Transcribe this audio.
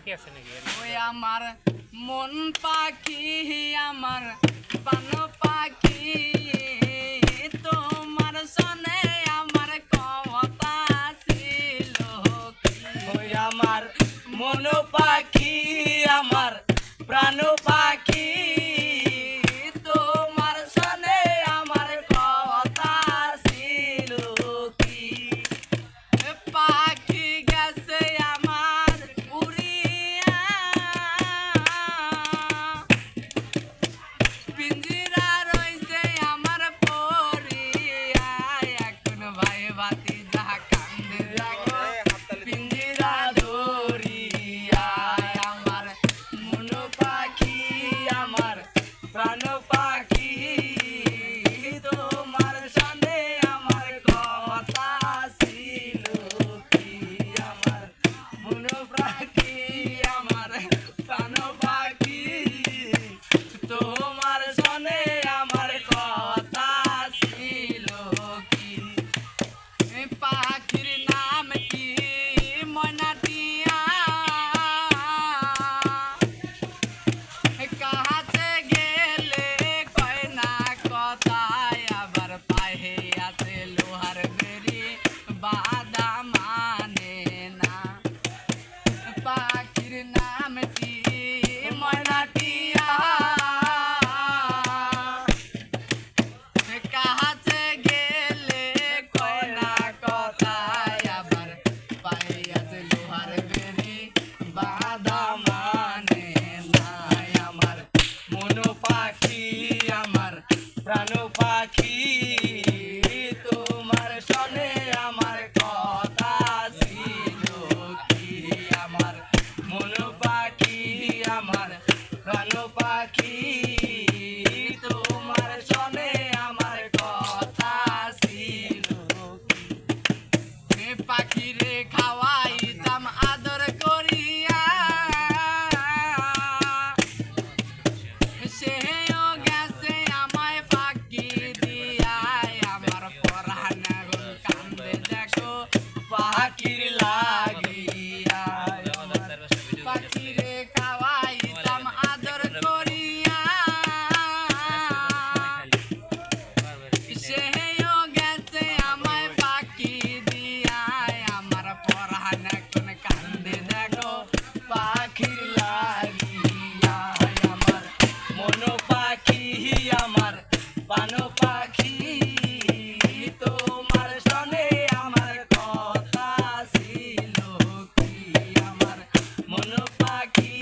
ওই আমার মন পাখি আমার প্রাণ পাখি তোমার সনে আমার কথা ছিল ওই আমার মন পাখি আমার প্রাণ পাখি তোমার সনে আমার কথা ছিল কি পাখি গেছে আমার উড়িয়া পিঞ্জিরা রইছে আমার পরিয়া এখন ভাই বাতি যাহা কান্দে রাখো পিঞ্জিরা ধরিয়া আমার মন পাখি আমার প্রাণ পাখি তোমার সামনে আমার কথা ছিল কি আমার মন পাখি আমার প্রাণ পাখি তোমার সামনে আমার কথা ছিল কি পাখির নাম কি ময়নাটিয়া কাছে গেলে কয় না কথায় আবার পায়ে আছে লোহার বেরি বাদা মানে না পাখির নাম কি ময়নাটিয়া কাছে গেলে কয় না কথায় আবার পায়ে আছে লোহার বেরি বাদা মানে নাই আমার মন পাখি আমার প্রাণ পাখি তোমার সনে আমার কথা ছিল কি আমার মন পাখি আমার প্রাণ পাখি তোমার সনে আমার কথা ছিল কি পাখিরে খাওয়াইতাম আদর করিয়া সেও গেছে আমায় ফাঁকি দিয়া আমার পরাণ কান্দে দেখো পাখির লাগিয়া পাখিরে খাওয়াইতাম আদর করিয়া সেও গেছে আমায় ফাঁকি দিয়া আমার পরাণ এখন কান্দে দেখো পাখির লাগিয়া আমার মন পাখি আমার প্রাণ পাখি তোমার সনে আমার কথা ছিল কি আমার মন পাখি